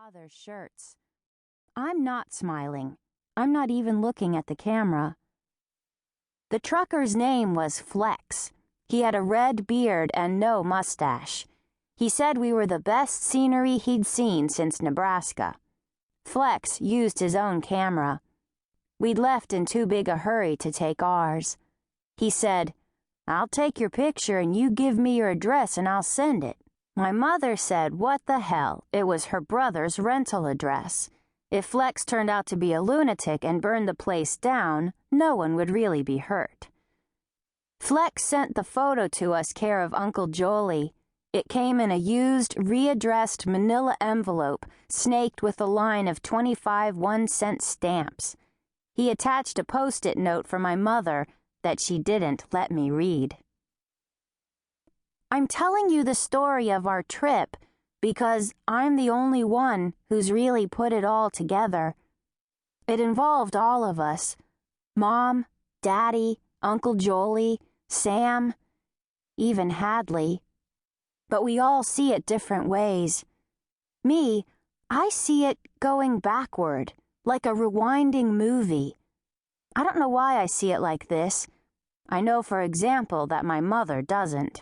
father's shirts. I'm not smiling. I'm not even looking at the camera. The trucker's name was Flex. He had a red beard and no mustache. He said we were the best scenery he'd seen since Nebraska. Flex used his own camera. We'd left in too big a hurry to take ours. He said, "I'll take your picture and you give me your address and I'll send it." My mother said, what the hell, it was her brother's rental address. If Flex turned out to be a lunatic and burned the place down, no one would really be hurt. Flex sent the photo to us care of Uncle Joley. It came in a used, readdressed manila envelope snaked with a line of 25 1-cent stamps. He attached a post-it note for my mother that she didn't let me read. I'm telling you the story of our trip because I'm the only one who's really put it all together. It involved all of us: Mom, Daddy, Uncle Joley, Sam, even Hadley. But we all see it different ways. Me, I see it going backward, like a rewinding movie. I don't know why I see it like this. I know, for example, that my mother doesn't.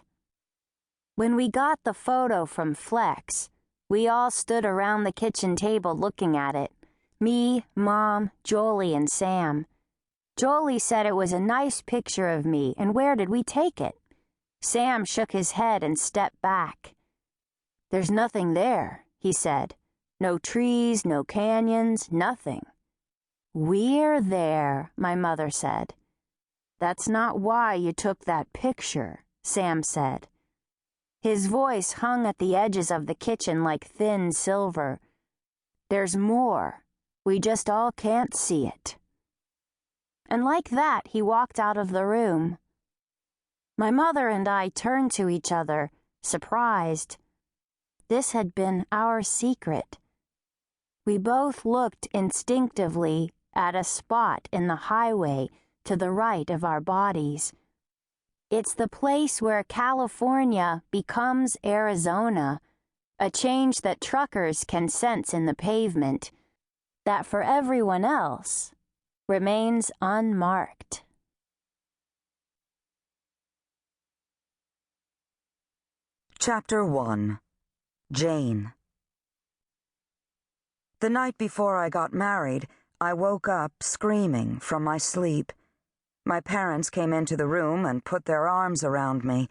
When we got the photo from Flex, we all stood around the kitchen table looking at it. Me, Mom, Joley, and Sam. Joley said it was a nice picture of me, and where did we take it? Sam shook his head and stepped back. "There's nothing there," he said. "No trees, no canyons, nothing." "We're there," my mother said. "That's not why you took that picture," Sam said. His voice hung at the edges of the kitchen like thin silver. "There's more. We just all can't see it." And like that, he walked out of the room. My mother and I turned to each other, surprised. This had been our secret. We both looked instinctively at a spot in the highway to the right of our bodies. It's the place where California becomes Arizona, a change that truckers can sense in the pavement, that for everyone else remains unmarked. Chapter 1. Jane. The night before I got married, I woke up screaming from my sleep. My parents came into the room and put their arms around me.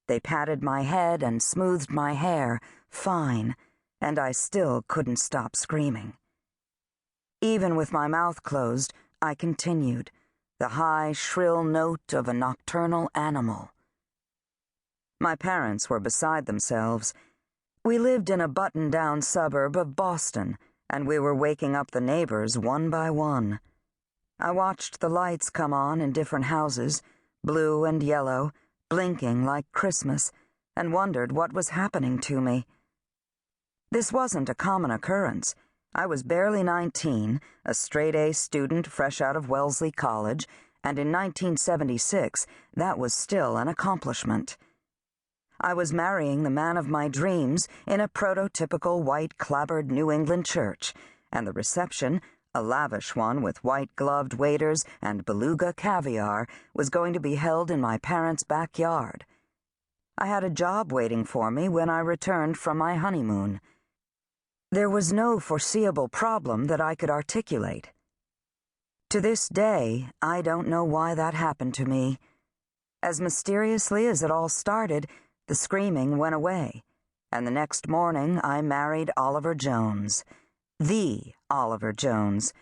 They patted my head and smoothed my hair, fine, and I still couldn't stop screaming. Even with my mouth closed, I continued, the high, shrill note of a nocturnal animal. My parents were beside themselves. We lived in a button-down suburb of Boston, and we were waking up the neighbors one by one. I watched the lights come on in different houses, blue and yellow, blinking like Christmas, and wondered what was happening to me. This wasn't a common occurrence. I was barely 19, a straight-A student fresh out of Wellesley College, and in 1976, that was still an accomplishment. I was marrying the man of my dreams in a prototypical white clapboard New England church, and the reception, a lavish one with white-gloved waiters and beluga caviar, was going to be held in my parents' backyard. I had a job waiting for me when I returned from my honeymoon. There was no foreseeable problem that I could articulate. To this day, I don't know why that happened to me. As mysteriously as it all started, the screaming went away, and the next morning I married Oliver Jones. The Oliver Jones,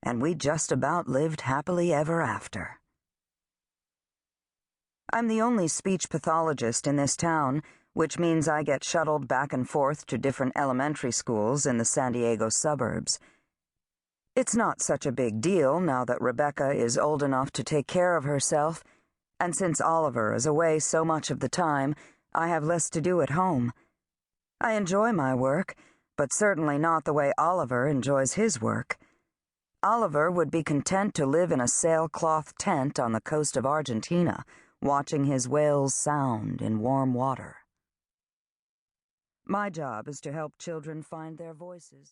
and we just about lived happily ever after. I'm the only speech pathologist in this town, which means I get shuttled back and forth to different elementary schools in the San Diego suburbs. It's not such a big deal now that Rebecca is old enough to take care of herself, and since Oliver is away so much of the time, I have less to do at home. I enjoy my work, but certainly not the way Oliver enjoys his work. Oliver would be content to live in a sailcloth tent on the coast of Argentina, watching his whales sound in warm water. My job is to help children find their voices.